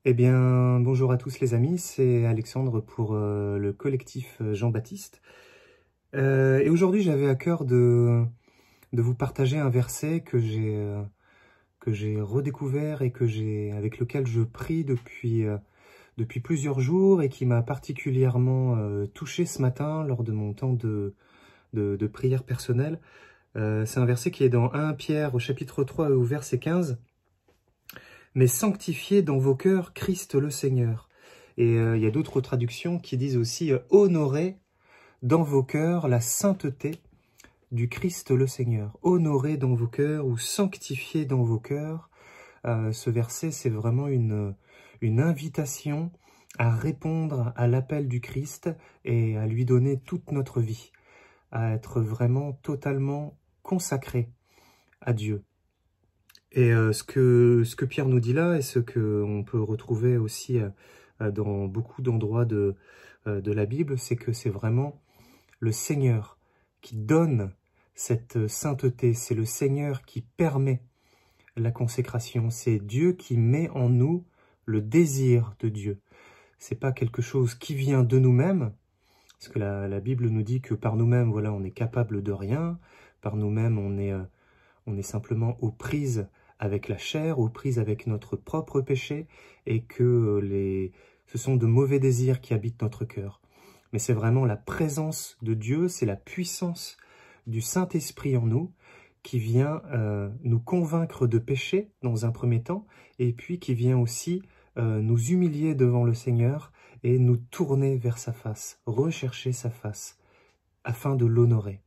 Eh bien, bonjour à tous les amis, c'est Alexandre pour le collectif Jean-Baptiste. Et aujourd'hui, j'avais à cœur de vous partager un verset que j'ai redécouvert et avec lequel je prie depuis plusieurs jours et qui m'a particulièrement touché ce matin lors de mon temps de prière personnelle. C'est un verset qui est dans 1 Pierre au chapitre 3 au verset 15. Mais sanctifiez dans vos cœurs Christ le Seigneur. Et il y a d'autres traductions qui disent aussi honorez dans vos cœurs la sainteté du Christ le Seigneur. Honorez dans vos cœurs ou sanctifiez dans vos cœurs. Ce verset, c'est vraiment une invitation à répondre à l'appel du Christ et à lui donner toute notre vie, à être vraiment totalement consacré à Dieu. Et ce que Pierre nous dit là, et ce qu'on peut retrouver aussi dans beaucoup d'endroits de la Bible, c'est que c'est vraiment le Seigneur qui donne cette sainteté, c'est le Seigneur qui permet la consécration, c'est Dieu qui met en nous le désir de Dieu. C'est pas quelque chose qui vient de nous-mêmes, parce que la Bible nous dit que par nous-mêmes, voilà, on est capable de rien, par nous-mêmes, on est simplement aux prises avec la chair, aux prises avec notre propre péché, et que ce sont de mauvais désirs qui habitent notre cœur. Mais c'est vraiment la présence de Dieu, c'est la puissance du Saint-Esprit en nous qui vient nous convaincre de péché dans un premier temps, et puis qui vient aussi nous humilier devant le Seigneur et nous tourner vers sa face, rechercher sa face, afin de l'honorer.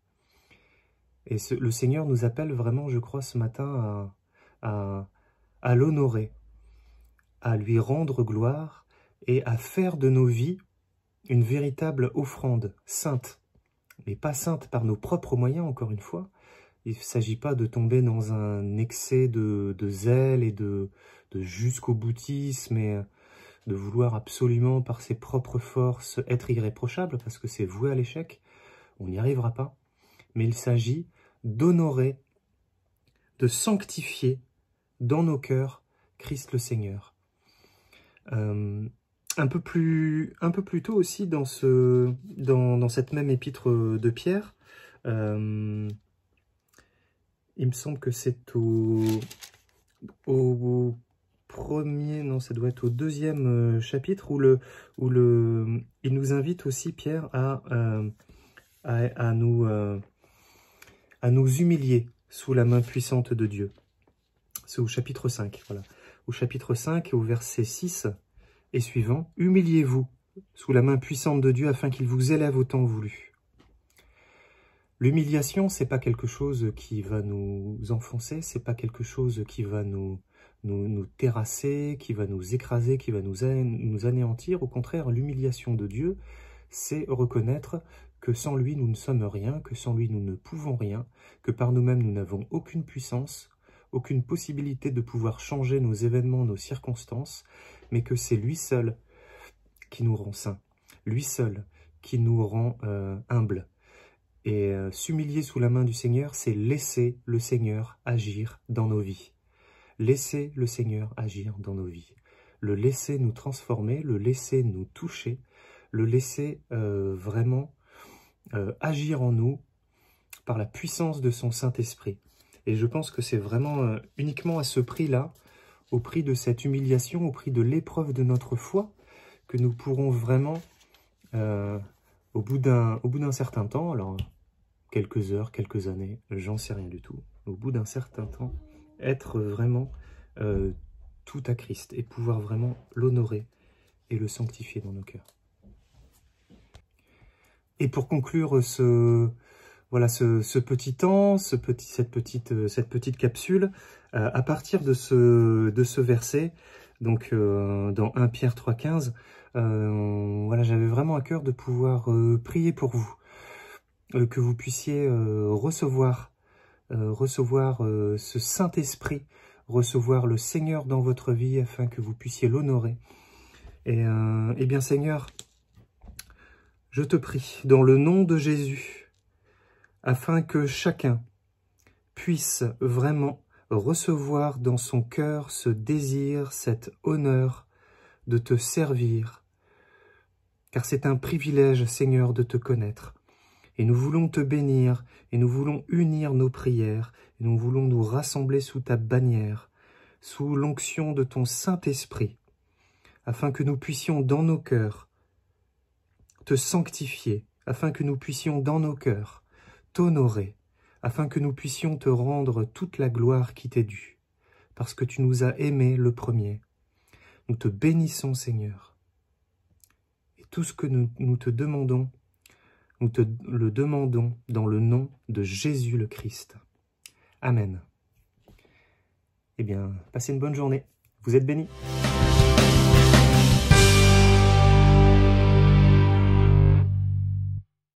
Et le Seigneur nous appelle vraiment, je crois, ce matin à l'honorer, à lui rendre gloire et à faire de nos vies une véritable offrande sainte. Mais pas sainte par nos propres moyens, encore une fois. Il ne s'agit pas de tomber dans un excès de zèle et de jusqu'au boutisme et de vouloir absolument par ses propres forces être irréprochable, parce que c'est voué à l'échec. On n'y arrivera pas. Mais il s'agit d'honorer, de sanctifier dans nos cœurs Christ le Seigneur. Un peu plus tôt aussi dans cette même épître de Pierre, il me semble que c'est au premier, non, ça doit être au deuxième chapitre où il nous invite aussi, Pierre, à nous humilier sous la main puissante de Dieu. C'est au chapitre 5, voilà. Au chapitre 5, au verset 6 et suivant, « Humiliez-vous sous la main puissante de Dieu afin qu'il vous élève au temps voulu. » L'humiliation, c'est pas quelque chose qui va nous enfoncer, c'est pas quelque chose qui va nous terrasser, qui va nous écraser, qui va nous anéantir. Au contraire, l'humiliation de Dieu, c'est reconnaître que sans lui, nous ne sommes rien, que sans lui, nous ne pouvons rien, que par nous-mêmes, nous n'avons aucune puissance, aucune possibilité de pouvoir changer nos événements, nos circonstances, mais que c'est lui seul qui nous rend saints, lui seul qui nous rend humbles. Et s'humilier sous la main du Seigneur, c'est laisser le Seigneur agir dans nos vies. Laisser le Seigneur agir dans nos vies. Le laisser nous transformer, le laisser nous toucher, le laisser vraiment agir en nous par la puissance de son Saint-Esprit. Et je pense que c'est vraiment uniquement à ce prix-là, au prix de cette humiliation, au prix de l'épreuve de notre foi, que nous pourrons vraiment, au bout d'un certain temps, alors quelques heures, quelques années, j'en sais rien du tout, au bout d'un certain temps, être vraiment tout à Christ et pouvoir vraiment l'honorer et le sanctifier dans nos cœurs. Et pour conclure ce petit temps, cette petite capsule, à partir de ce verset, donc dans 1 Pierre 3,15, voilà, j'avais vraiment à cœur de pouvoir prier pour vous, que vous puissiez recevoir ce Saint-Esprit, recevoir le Seigneur dans votre vie afin que vous puissiez l'honorer. Et bien Seigneur, je te prie, dans le nom de Jésus, afin que chacun puisse vraiment recevoir dans son cœur ce désir, cet honneur de te servir, car c'est un privilège, Seigneur, de te connaître. Et nous voulons te bénir, et nous voulons unir nos prières, et nous voulons nous rassembler sous ta bannière, sous l'onction de ton Saint-Esprit, afin que nous puissions dans nos cœurs te sanctifier, afin que nous puissions dans nos cœurs t'honorer, afin que nous puissions te rendre toute la gloire qui t'est due, parce que tu nous as aimés le premier. Nous te bénissons, Seigneur. Et tout ce que nous te demandons, nous te le demandons dans le nom de Jésus le Christ. Amen. Eh bien, passez une bonne journée. Vous êtes bénis.